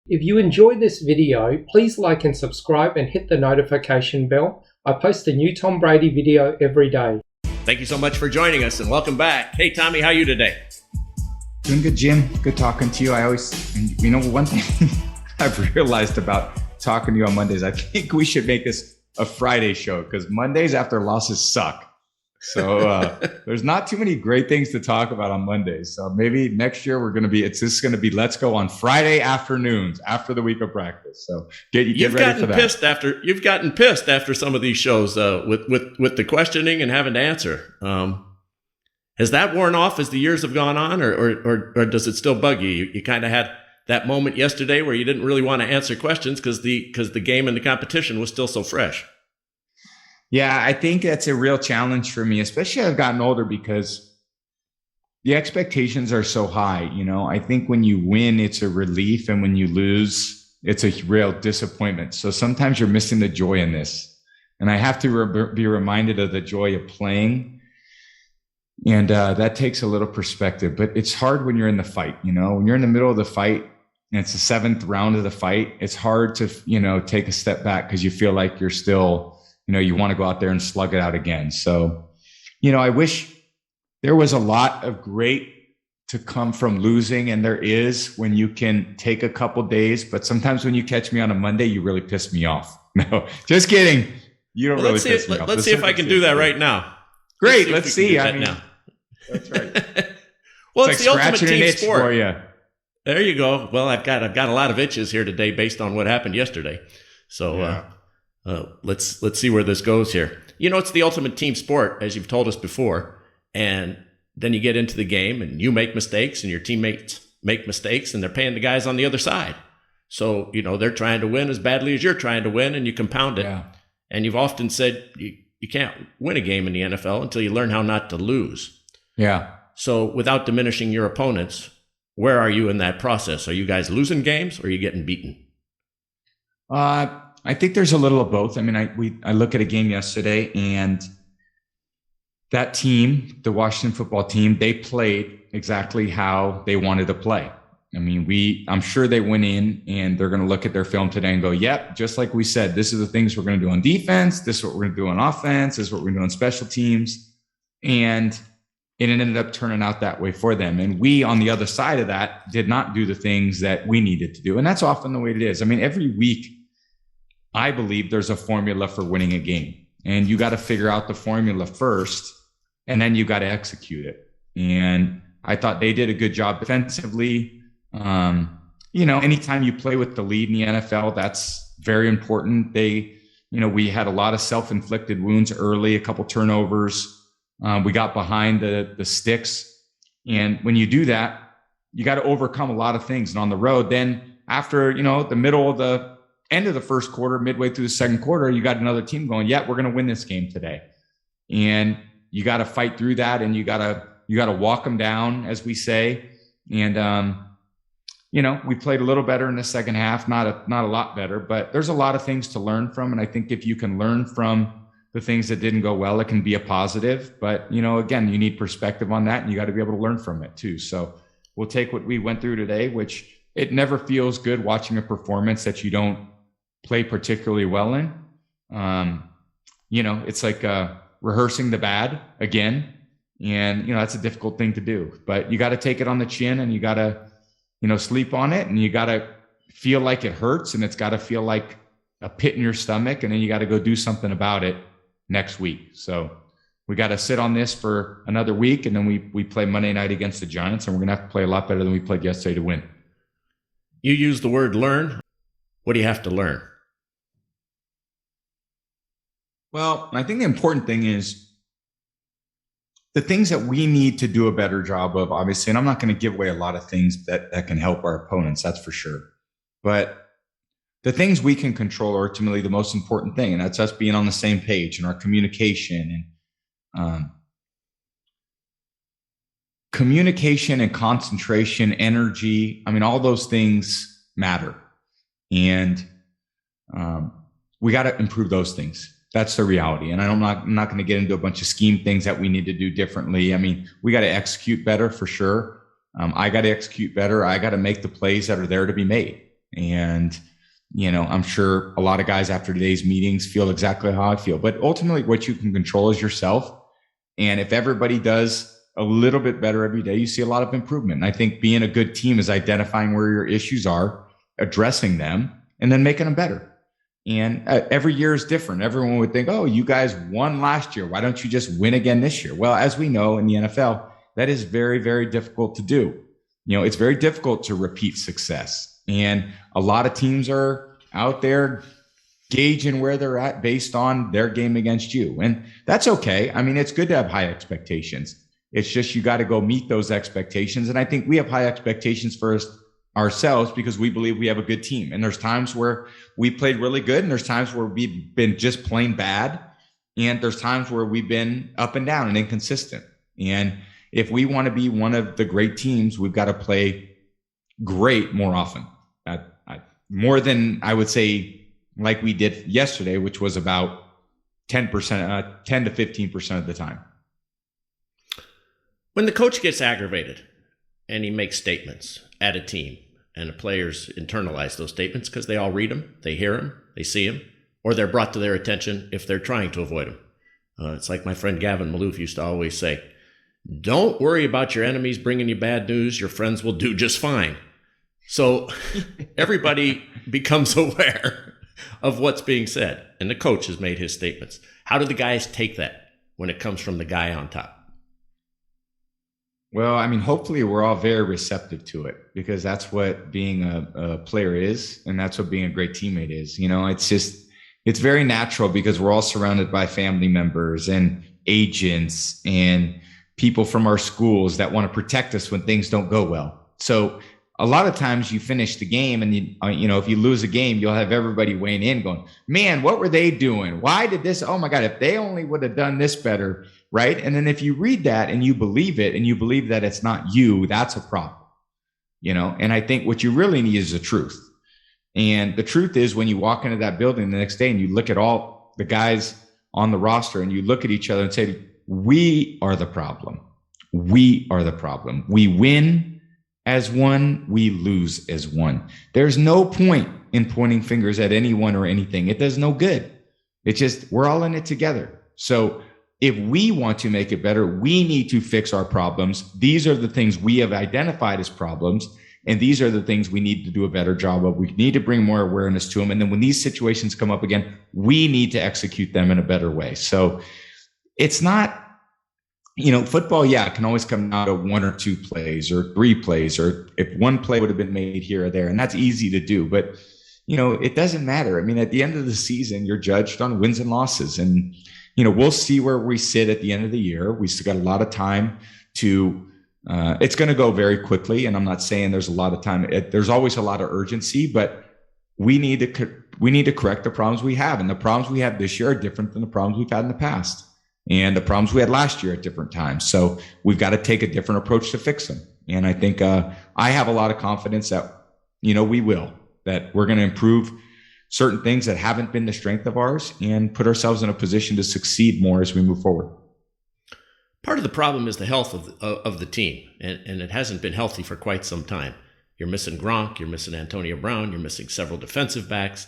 If you enjoyed this video, please like and subscribe and hit the notification bell. I post a new Tom Brady video every day. Thank you so much for joining us and welcome back. Hey, Tommy, how are you today? Doing good, Jim. Good talking to you. One thing I've realized about talking to you on Mondays, I think we should make this a Friday show because Mondays after losses suck. So there's not too many great things to talk about on Mondays. So maybe next year it's just going to be let's go on Friday afternoons after the week of practice. So get ready for that. You've gotten pissed after some of these shows with the questioning and having to answer. Has that worn off as the years have gone on, or does it still bug you? You kind of had that moment yesterday where you didn't really want to answer questions because the game and the competition was still so fresh. Yeah, I think that's a real challenge for me, especially as I've gotten older because the expectations are so high. You know, I think when you win, it's a relief. And when you lose, it's a real disappointment. So sometimes you're missing the joy in this. And I have to be reminded of the joy of playing. And that takes a little perspective. But it's hard when you're in the fight. You know, when you're in the middle of the fight and it's the 7th round of the fight, it's hard to, take a step back because you feel like you're still, you want to go out there and slug it out again. So, I wish there was a lot of great to come from losing. And there is when you can take a couple days, but sometimes when you catch me on a Monday, you really piss me off. No, just kidding. You don't really piss me off. Let's see if I can do that right now. Great. Let's see. Now. That's right. Well, it's the ultimate team sport. For you. There you go. Well, I've got a lot of itches here today based on what happened yesterday. So, yeah. Let's see where this goes here. It's the ultimate team sport, as you've told us before. And then you get into the game and you make mistakes and your teammates make mistakes and they're paying the guys on the other side. So, they're trying to win as badly as you're trying to win and you compound it. Yeah. And you've often said you can't win a game in the NFL until you learn how not to lose. Yeah. So without diminishing your opponents, where are you in that process? Are you guys losing games or are you getting beaten? I think there's a little of both. I mean, I look at a game yesterday and that team, the Washington football team, they played exactly how they wanted to play. I mean, I'm sure they went in and they're going to look at their film today and go, yep, just like we said, this is the things we're going to do on defense. This is what we're going to do on offense. This is what we're going to do on special teams. And it ended up turning out that way for them. And we, on the other side of that, did not do the things that we needed to do. And that's often the way it is. I mean, every week, I believe there's a formula for winning a game. And you got to figure out the formula first, and then you got to execute it. And I thought they did a good job defensively. Anytime you play with the lead in the NFL, that's very important. We had a lot of self-inflicted wounds early, a couple turnovers. We got behind the sticks. And when you do that, you got to overcome a lot of things. And on the road, then after, the middle of the end of the first quarter, midway through the second quarter, you got another team going, yeah, we're going to win this game today. And you got to fight through that. And you got to walk them down, as we say. And, we played a little better in the second half, not a lot better, but there's a lot of things to learn from. And I think if you can learn from the things that didn't go well, it can be a positive. But, again, you need perspective on that and you got to be able to learn from it too. So we'll take what we went through today, which it never feels good watching a performance that you don't play particularly well in. It's like rehearsing the bad again. And, that's a difficult thing to do. But you got to take it on the chin and you got to, sleep on it. And you got to feel like it hurts and it's got to feel like a pit in your stomach. And then you got to go do something about it next week. So we got to sit on this for another week. And then we play Monday night against the Giants. And we're going to have to play a lot better than we played yesterday to win. You use the word learn. What do you have to learn? Well, I think the important thing is the things that we need to do a better job of, obviously, and I'm not going to give away a lot of things that can help our opponents, that's for sure. But the things we can control are ultimately the most important thing, and that's us being on the same page and our communication and communication and concentration, energy. I mean, all those things matter. And we got to improve those things. That's the reality. And I'm not going to get into a bunch of scheme things that we need to do differently. I mean, we got to execute better for sure. I got to execute better. I got to make the plays that are there to be made. And, I'm sure a lot of guys after today's meetings feel exactly how I feel. But ultimately, what you can control is yourself. And if everybody does a little bit better every day, you see a lot of improvement. And I think being a good team is identifying where your issues are, addressing them, and then making them better. And every year is different. Everyone would think, oh, you guys won last year. Why don't you just win again this year? Well, as we know in the NFL, that is very, very difficult to do. It's very difficult to repeat success. And a lot of teams are out there gauging where they're at based on their game against you. And that's okay. I mean, it's good to have high expectations. It's just you got to go meet those expectations. And I think we have high expectations for ourselves because we believe we have a good team. And there's times where we played really good, and there's times where we've been just plain bad. And there's times where we've been up and down and inconsistent. And if we want to be one of the great teams, we've got to play great more often. More than I would say like we did yesterday, which was about 10%, 10 to 15% of the time. When the coach gets aggravated and he makes statements at a team and the players internalize those statements because they all read them, they hear them, they see them, or they're brought to their attention if they're trying to avoid them. It's like my friend Gavin Malouf used to always say, don't worry about your enemies bringing you bad news. Your friends will do just fine. So everybody becomes aware of what's being said, and the coach has made his statements. How do the guys take that when it comes from the guy on top? Well, I mean, hopefully we're all very receptive to it because that's what being a player is, and that's what being a great teammate is. It's very natural because we're all surrounded by family members and agents and people from our schools that want to protect us when things don't go well. So a lot of times you finish the game and if you lose a game, you'll have everybody weighing in going, man, what were they doing? Why did this? Oh my God, if they only would have done this better. Right. And then if you read that and you believe it and you believe that it's not you, that's a problem, and I think what you really need is the truth. And the truth is when you walk into that building the next day and you look at all the guys on the roster and you look at each other and say, we are the problem. We are the problem. We win as one, we lose as one. There's no point in pointing fingers at anyone or anything. It does no good. It's just, we're all in it together. So if we want to make it better, we need to fix our problems. These are the things we have identified as problems. And these are the things we need to do a better job of. We need to bring more awareness to them. And then when these situations come up again, we need to execute them in a better way. So it's not, football, it can always come out of one or two plays or three plays, or if one play would have been made here or there, and that's easy to do. But, it doesn't matter. I mean, at the end of the season, you're judged on wins and losses. And, we'll see where we sit at the end of the year. We still got a lot of time to, it's going to go very quickly. And I'm not saying there's a lot of time. There's always a lot of urgency, but we need to correct the problems we have. And the problems we have this year are different than the problems we've had in the past. And the problems we had last year at different times. So we've got to take a different approach to fix them. And I think I have a lot of confidence that, we will, that we're going to improve certain things that haven't been the strength of ours and put ourselves in a position to succeed more as we move forward. Part of the problem is the health of the team, and it hasn't been healthy for quite some time. You're missing Gronk, you're missing Antonio Brown, you're missing several defensive backs.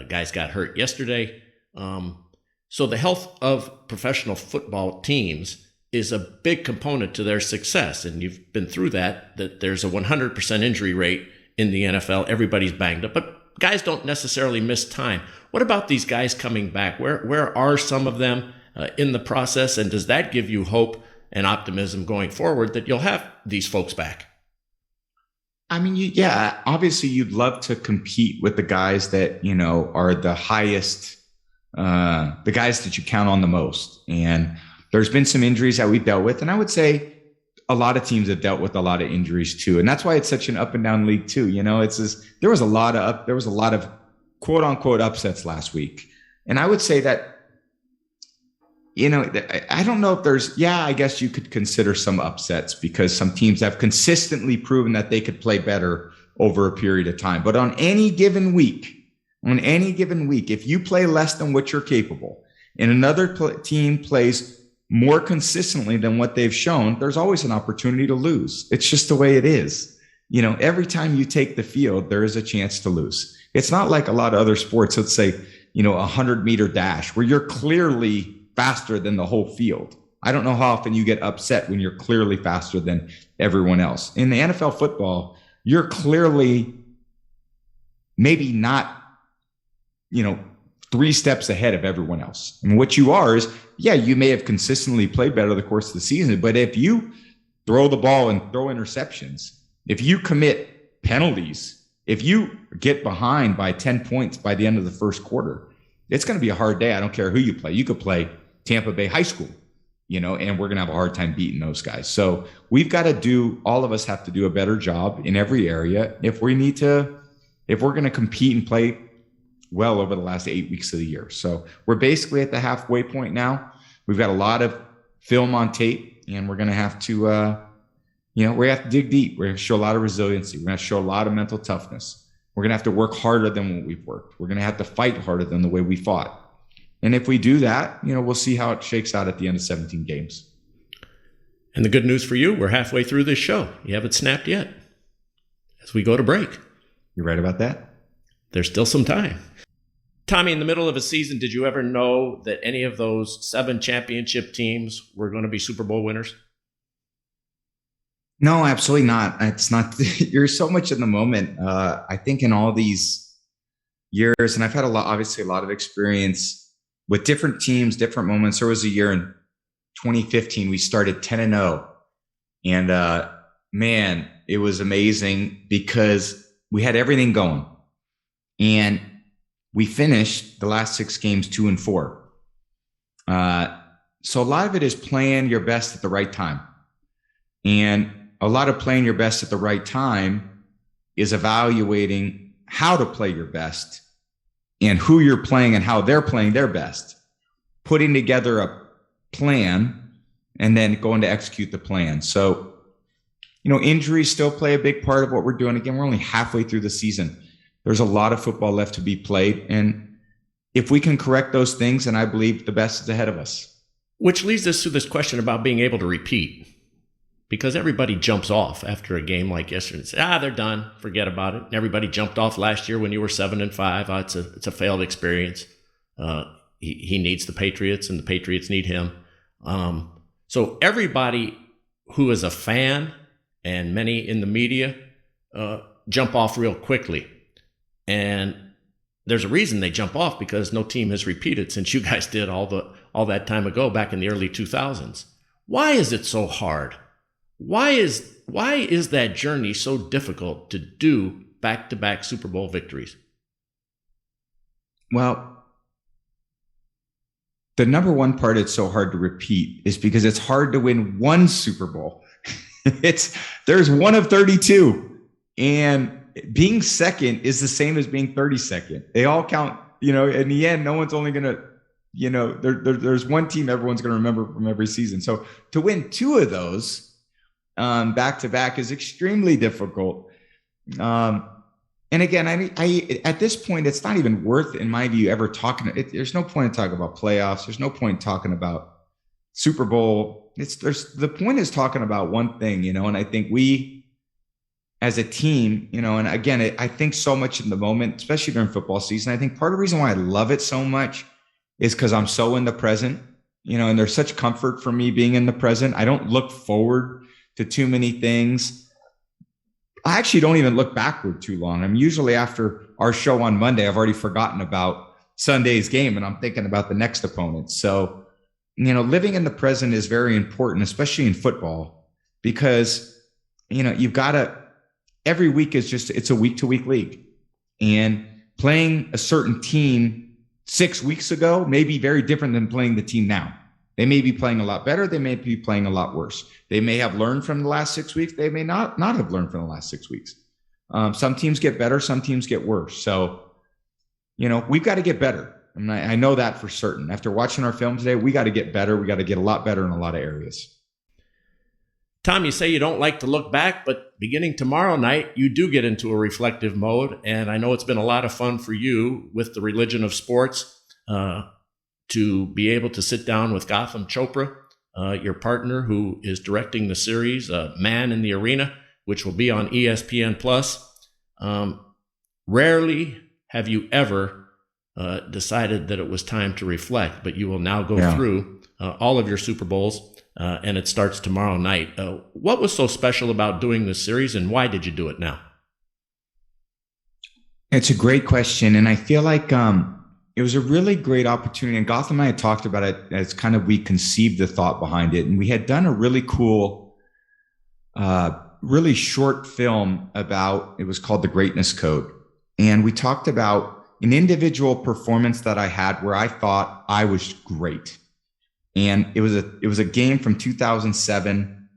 Guys got hurt yesterday. So the health of professional football teams is a big component to their success. And you've been through that there's a 100% injury rate in the NFL. Everybody's banged up, but guys don't necessarily miss time. What about these guys coming back? Where are some of them in the process? And does that give you hope and optimism going forward that you'll have these folks back? I mean, obviously you'd love to compete with the guys that, are the highest, the guys that you count on the most. And there's been some injuries that we've dealt with. And I would say a lot of teams have dealt with a lot of injuries too. And that's why it's such an up and down league too. It's just, there was a lot of quote unquote upsets last week. And I would say that, I don't know if there's, I guess you could consider some upsets because some teams have consistently proven that they could play better over a period of time. But on any given week, if you play less than what you're capable and another team plays more consistently than what they've shown, there's always an opportunity to lose. It's just the way it is. every time you take the field, there is a chance to lose. It's not like a lot of other sports, let's say, a 100-meter dash where you're clearly faster than the whole field. I don't know how often you get upset when you're clearly faster than everyone else. In the NFL football, you're clearly maybe not, 3 steps ahead of everyone else. And what you are is, you may have consistently played better the course of the season, but if you throw the ball and throw interceptions, if you commit penalties, if you get behind by 10 points by the end of the first quarter, it's going to be a hard day. I don't care who you play. You could play Tampa Bay High School, and we're going to have a hard time beating those guys. So all of us have to do a better job in every area if we're going to compete and play well over the last 8 weeks of the year. So we're basically at the halfway point now. We've got a lot of film on tape, and we're going to have to, we have to dig deep. We're going to show a lot of resiliency. We're going to show a lot of mental toughness. We're going to have to work harder than what we've worked. We're going to have to fight harder than the way we fought. And if we do that, we'll see how it shakes out at the end of 17 games. And the good news for you, we're halfway through this show. You haven't snapped yet as we go to break. You're right about that. There's still some time. Tommy, in the middle of a season, did you ever know that any of those 7 championship teams were going to be Super Bowl winners? No, absolutely not. It's not. You're so much in the moment. I think in all these years, and I've had a lot of experience with different teams, different moments. There was a year in 2015, we started 10-0. And man, it was amazing because we had everything going. And we finished the last 6 games 2-4. So a lot of it is playing your best at the right time. And a lot of playing your best at the right time is evaluating how to play your best and who you're playing and how they're playing their best, putting together a plan and then going to execute the plan. So, injuries still play a big part of what we're doing. Again, we're only halfway through the season. There's a lot of football left to be played. And if we can correct those things, then I believe the best is ahead of us. Which leads us to this question about being able to repeat. Because everybody jumps off after a game like yesterday and say, they're done, forget about it. And everybody jumped off last year when you were 7-5. It's a failed experience. He needs the Patriots and the Patriots need him. So everybody who is a fan and many in the media jump off real quickly. And there's a reason they jump off, because no team has repeated since you guys did all that time ago back in the early 2000s. Why is it so hard? Why is that journey so difficult to do back-to-back Super Bowl victories? Well, the number one part it's so hard to repeat is because it's hard to win one Super Bowl. There's one of 32, and being second is the same as being 32nd. They all count, in the end, no one's only going to, there's one team everyone's going to remember from every season. So to win 2 of those back to back is extremely difficult. And again, I at this point, it's not even worth, in my view, ever talking. There's no point in talking about playoffs. There's no point in talking about Super Bowl. The point is talking about one thing, and I think we, as a team, and again, I think so much in the moment, especially during football season. I think part of the reason why I love it so much is because I'm so in the present, and there's such comfort for me being in the present. I don't look forward to too many things. I actually don't even look backward too long. I'm usually, after our show on Monday, I've already forgotten about Sunday's game and I'm thinking about the next opponent. So, living in the present is very important, especially in football, because, you've got to, every week it's a week to week league, and playing a certain team 6 weeks ago may be very different than playing the team now. They may be playing a lot better. They may be playing a lot worse. They may have learned from the last 6 weeks. They may not have learned from the last 6 weeks. Some teams get better. Some teams get worse. So, we've got to get better. And I know that for certain. After watching our film today, we got to get better. We got to get a lot better in a lot of areas. Tom, you say you don't like to look back, but beginning tomorrow night, you do get into a reflective mode. And I know it's been a lot of fun for you with the religion of sports to be able to sit down with Gotham Chopra, your partner who is directing the series, Man in the Arena, which will be on ESPN Plus. Rarely have you ever decided that it was time to reflect, but you will now go through all of your Super Bowls, and it starts tomorrow night. What was so special about doing this series, and why did you do it now? It's a great question, and I feel like it was a really great opportunity. And Gotham and I had talked about it as kind of we conceived the thought behind it, and we had done a really cool, really short film about. It was called The Greatness Code, and we talked about an individual performance that I had where I thought I was great. And it was a game from 2007.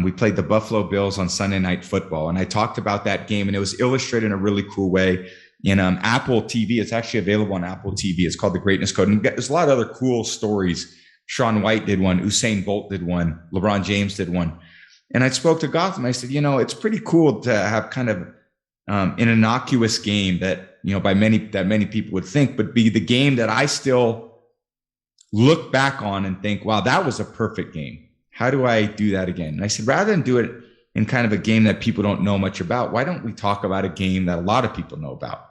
We played the Buffalo Bills on Sunday Night Football. And I talked about that game, and it was illustrated in a really cool way in Apple TV. It's actually available on Apple TV. It's called The Greatness Code. And there's a lot of other cool stories. Shaun White did one. Usain Bolt did one. LeBron James did one. And I spoke to Gotham. I said, it's pretty cool to have kind of an innocuous game that, by many people would think, but be the game that I still look back on and think, wow, that was a perfect game. How do I do that again? And I said, rather than do it in kind of a game that people don't know much about, why don't we talk about a game that a lot of people know about?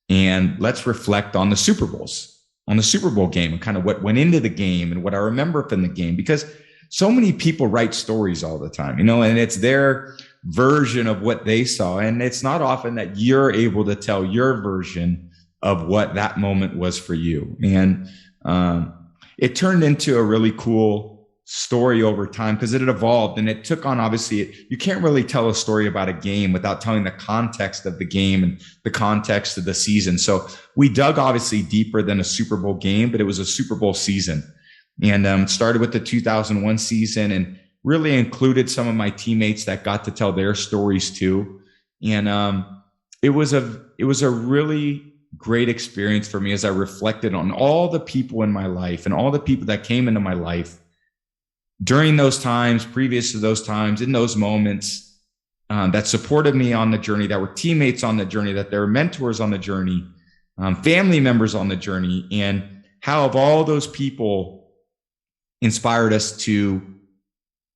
And let's reflect on the Super Bowls, on the Super Bowl game, and kind of what went into the game and what I remember from the game, because so many people write stories all the time, and it's their version of what they saw. And it's not often that you're able to tell your version of what that moment was for you. And it turned into a really cool story over time because it had evolved and it took on, obviously, you can't really tell a story about a game without telling the context of the game and the context of the season. So we dug obviously deeper than a Super Bowl game, but it was a Super Bowl season. And it started with the 2001 season and really included some of my teammates that got to tell their stories too. And it was a really great experience for me as I reflected on all the people in my life and all the people that came into my life during those times, previous to those times, in those moments, that supported me on the journey, that were teammates on the journey, that they were mentors on the journey, family members on the journey, and how of all those people inspired us to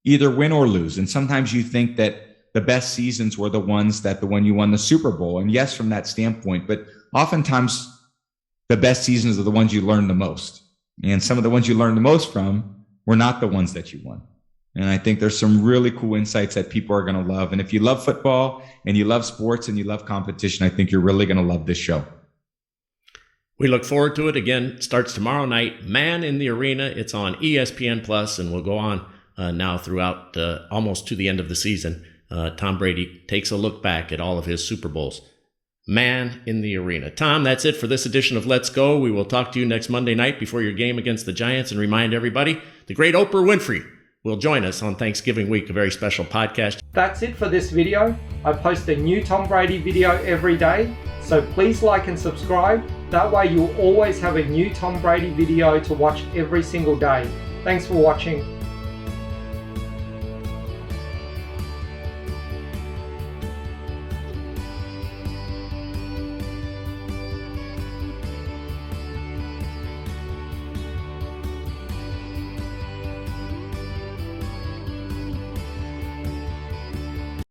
either win or lose. And sometimes you think that the best seasons were the one you won the Super Bowl. And yes, from that standpoint, but oftentimes the best seasons are the ones you learn the most. And some of the ones you learn the most from were not the ones that you won. And I think there's some really cool insights that people are going to love. And if you love football and you love sports and you love competition, I think you're really going to love this show. We look forward to it. Again, starts tomorrow night, Man in the Arena. It's on ESPN Plus and will go on now throughout almost to the end of the season. Tom Brady takes a look back at all of his Super Bowls. Man in the Arena. Tom, that's it for this edition of Let's Go. We will talk to you next Monday night before your game against the Giants and remind everybody the great Oprah Winfrey will join us on Thanksgiving week, a very special podcast. That's it for this video. I post a new Tom Brady video every day, so please like and subscribe. That way you'll always have a new Tom Brady video to watch every single day. Thanks for watching.